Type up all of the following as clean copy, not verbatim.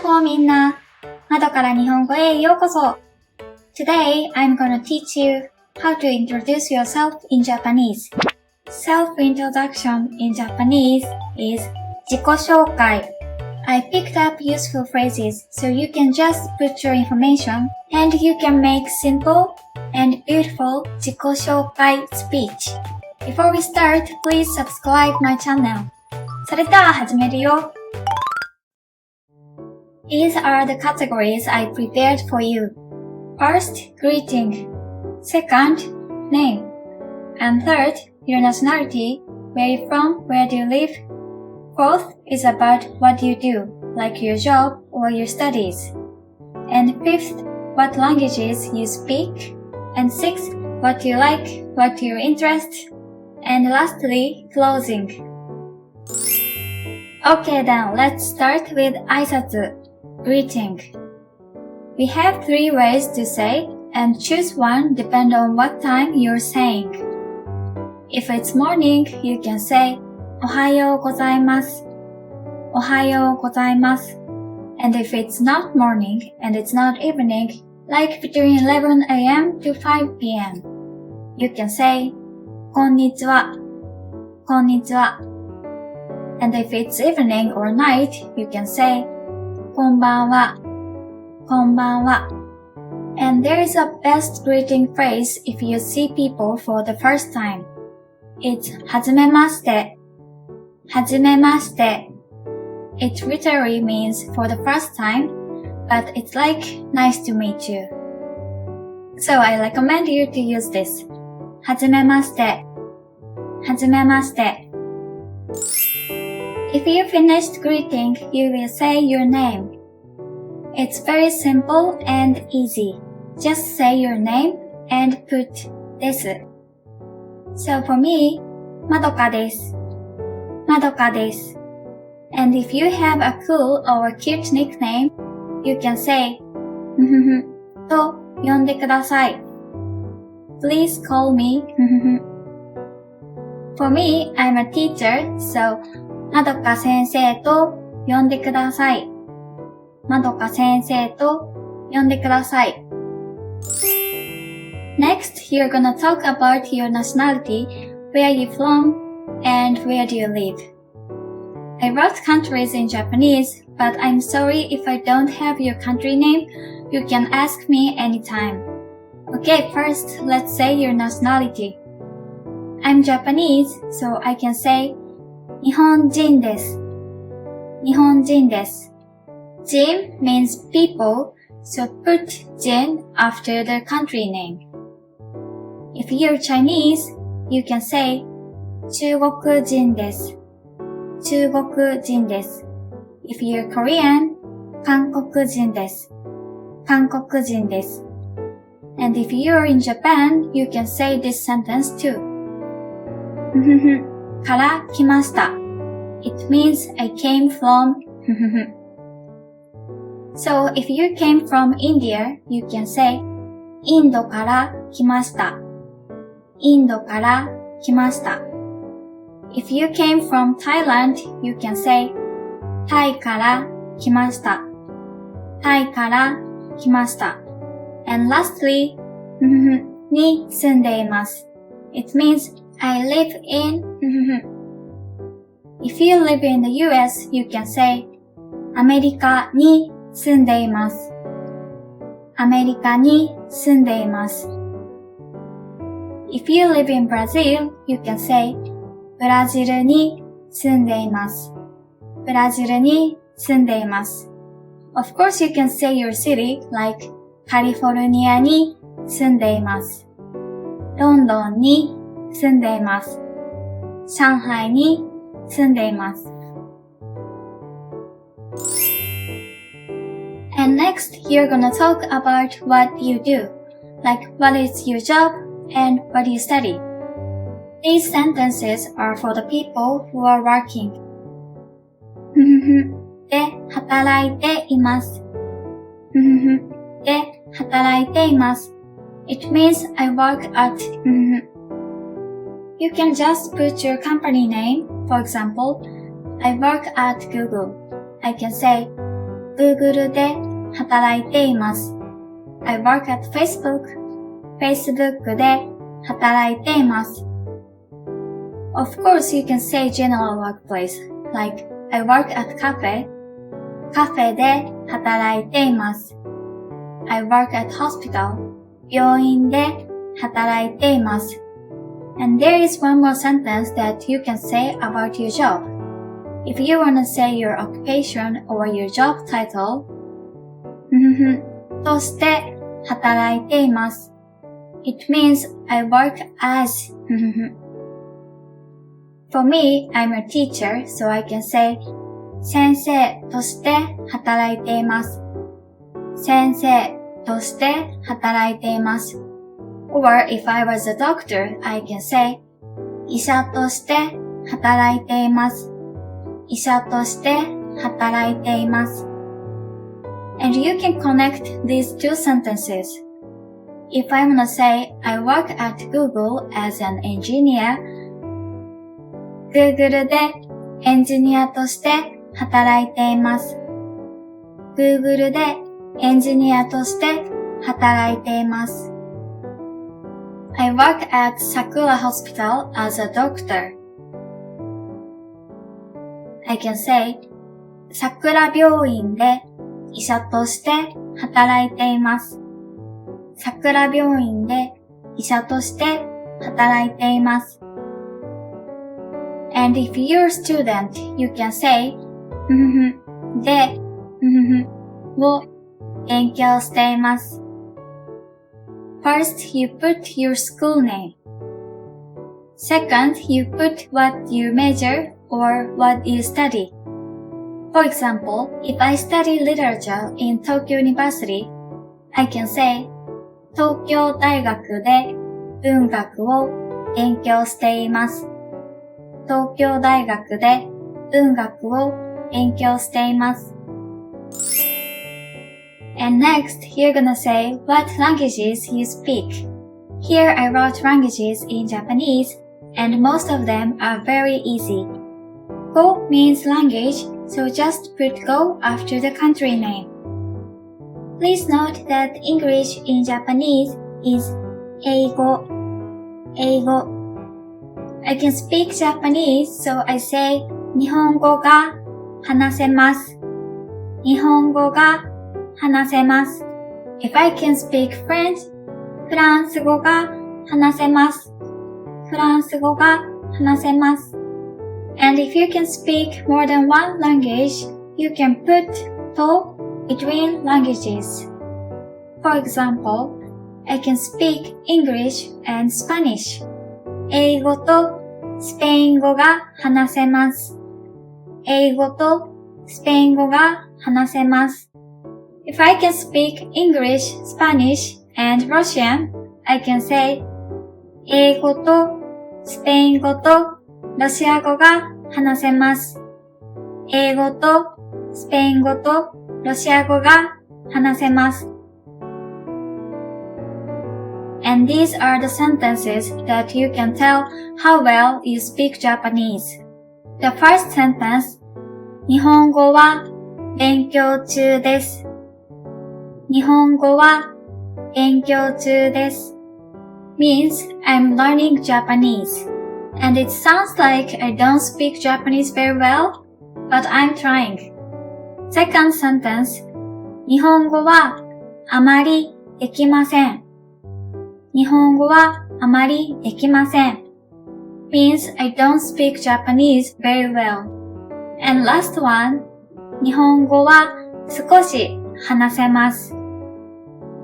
Hello みんな、窓から日本語へようこそ。Today, I'm gonna teach you how to introduce yourself in Japanese. Self-introduction in Japanese is 自己紹介. I picked up useful phrases so you can just put your information and you can make simple and beautiful 自己紹介 speech. Before we start, please subscribe my channel. それでは始めるよ。These are the categories I prepared for you. First, greeting. Second, name. And third, your nationality, where you're from, where do you live. Fourth is about what you do, like your job or your studies. And fifth, what languages you speak. And sixth, what you like, what your interests. And lastly, closing. Okay then, let's start with 挨拶. Greeting. We have 3 ways to say and choose one depending on what time you're saying. If it's morning, you can say おはようございます。おはようございます。And if it's not morning and it's not evening, like between 11 a.m. to 5 p.m., you can say こんにちは。こんにちは。And if it's evening or night, you can sayこんばんは。こんばんは。And there is a best greeting phrase if you see people for the first time. It's はじめまして。はじめまして。It literally means for the first time, but it's like nice to meet you. So I recommend you to use this. はじめまして。はじめまして。If you finished greeting, you will say your name. It's very simple and easy. Just say your name and put です。So for me, まどかです。まどかです。And if you have a cool or cute nickname, you can say ふふふと呼んでください。Please call me ふふふ。For me, I'm a teacher, so まどか先生と呼んでください。まどか先生と呼んでください。Next, you're gonna talk about your nationality, where you're from, and where do you live. I wrote countries in Japanese, but I'm sorry if I don't have your country name. You can ask me anytime. Okay, first, let's say your nationality. I'm Japanese, so I can say 日本人です。日本人です。Jin means people, so put Jin after the country name. If you're Chinese, you can say 中国人です。中国人です。If you're Korean, 韓国人です。韓国人です。And if you're in Japan, you can say this sentence too. ふふふから来ました。It means I came from ふふふ。So if you came from India, you can say インドから来ました。インドから来ました。If you came from Thailand, you can say タイから来ました。タイから来ました。And lastly, に住んでいます。It means I live in If you live in the US, you can say アメリカに住んでいます。アメリカに住んでいます。If you live in Brazil, you can say ブラジルに住んでいます。ブラジルに住んでいます。Of course, you can say your city, like カリフォルニアに住んでいます。ロンドンに住んでいます。上海に住んでいます。And next, you're gonna talk about what you do, like what is your job and what you study. These sentences are for the people who are working. で働いています。で働いています。It means I work at You can just put your company name. For example, I work at Google. I can say Google で働いています。I work at Facebook で働いています。Of course, you can say general workplace, like I work at cafe で働いています。I work at hospital 病院で働いています。And there is one more sentence that you can say about your job. If you want to say your occupation or your job title, として働いています。It means I work as For me, I'm a teacher, so I can say 先生として働いています。先生として働いています。Or if I was a doctor, I can say 医者として働いています。医者として働いています。And you can connect these two sentences. If I want to say I work at Google as an engineer, Google でエンジニアとして働いています。Google でエンジニアとして働いています。I work at Sakura Hospital as a doctor. I can say 桜病院で医者として働いています。桜病院で医者として働いています。And if you're a student, you can say でを勉強しています。First, you put your school name. Second, you put what you major or what you study. For example, if I study literature in Tokyo University, I can say 東京大学で文学を勉強しています。東京大学で文学を勉強しています。And next, you're gonna say what languages you speak. Here I wrote languages in Japanese, and most of them are very easy. Go means language, so just put Go after the country name. Please note that English in Japanese is 英語. I can speak Japanese, so I say 日本語が話せます。日本語が話せます。If I can speak French, フランス語が話せます。フランス語が話せます。And if you can speak more than one language, you can put to between languages. For example, I can speak English and Spanish. 英語とスペイン語が話せます。英語とスペイン語が話せます。If I can speak English, Spanish, and Russian, I can say 英語とスペイン語とロシア語が話せます。英語とスペイン語とロシア語が話せます。And these are the sentences that you can tell how well you speak Japanese. The first sentence, 日本語は勉強中です。日本語は勉強中です。means I'm learning Japanese. And it sounds like I don't speak Japanese very well, but I'm trying. Second sentence, 日本語はあまりできません。日本語はあまりできません。means I don't speak Japanese very well. And last one, 日本語は少し話せます。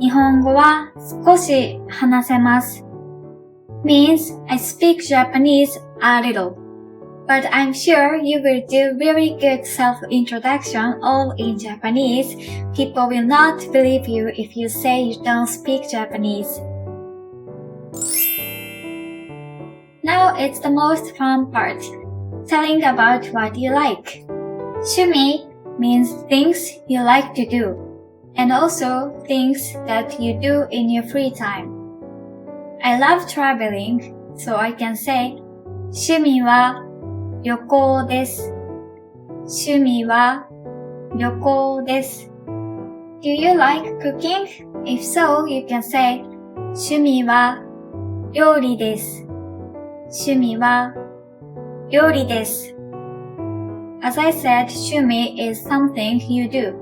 日本語は少し話せます。means I speak Japanese a little. But I'm sure you will do very good self-introduction all in Japanese. People will not believe you if you say you don't speak Japanese. Now it's the most fun part, telling about what you like. 趣味 means things you like to do, and also things that you do in your free time. I love traveling, so I can say 趣味は旅行です。趣味は旅行です。Do you like cooking? If so, you can say 趣味は料理です。趣味は料理です。As I said, 趣味 is something you do.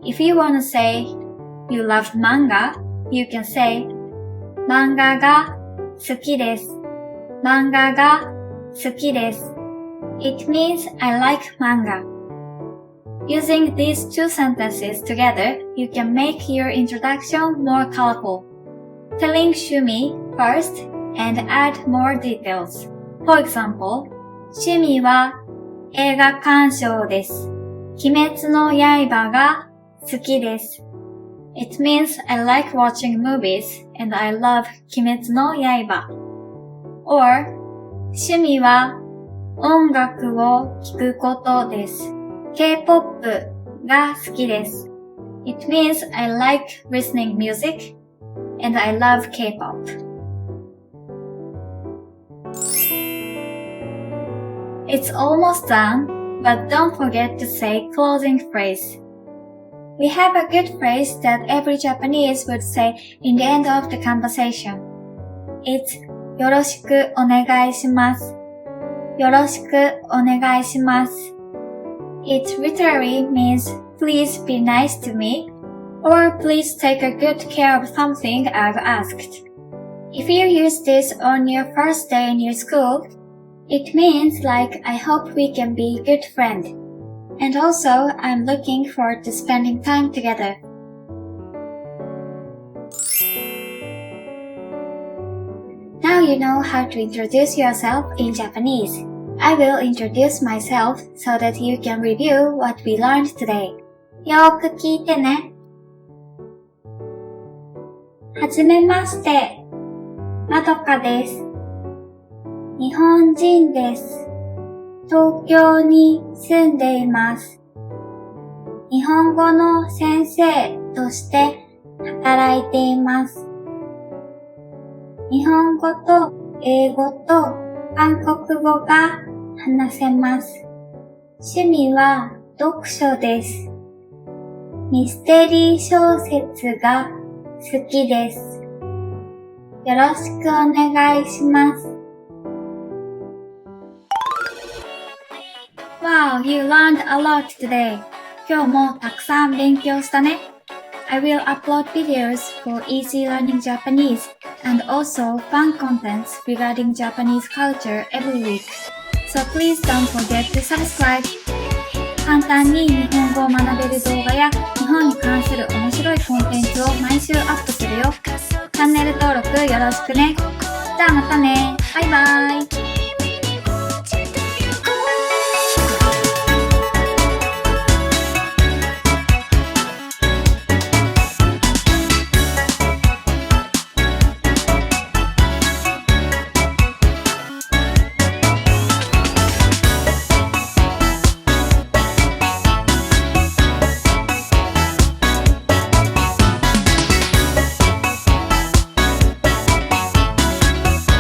If you want to say you love manga, you can say 漫画が好きです。漫画が好きです。It means I like manga. Using these two sentences together, you can make your introduction more colorful. Telling 趣味 first and add more details. For example, 趣味は映画鑑賞です。鬼滅の刃が好きです。It means I like watching movies and I love 鬼滅の刃。Or 趣味は音楽を聴くことです。K-POP が好きです。It means I like listening music and I love K-POP. It's almost done, but don't forget to say closing phrase. We have a good phrase that every Japanese would say in the end of the conversation. It's よろしくお願いします。よろしくお願いします。It literally means please be nice to me or please take a good care of something I've asked. If you use this on your first day in your school, it means like I hope we can be a good friend. And also I'm looking forward to spending time together. Now you know how to introduce yourself in Japanese. I will introduce myself so that you can review what we learned today. よーく聞いてね。はじめまして。まどかです。日本人です。東京に住んでいます。日本語の先生として働いています。日本語と英語と韓国語が話せます。趣味は読書です。ミステリー小説が好きです。よろしくお願いします。Wow, you learned a lot today. 今日もたくさん勉強したね。I will upload videos for easy learning Japanese and also fun contents regarding Japanese culture every week. So please don't forget to subscribe. 簡単に日本語を学べる動画や日本に関する面白いコンテンツを毎週アップするよ。チャンネル登録よろしくね。じゃあまたね。バイバイ。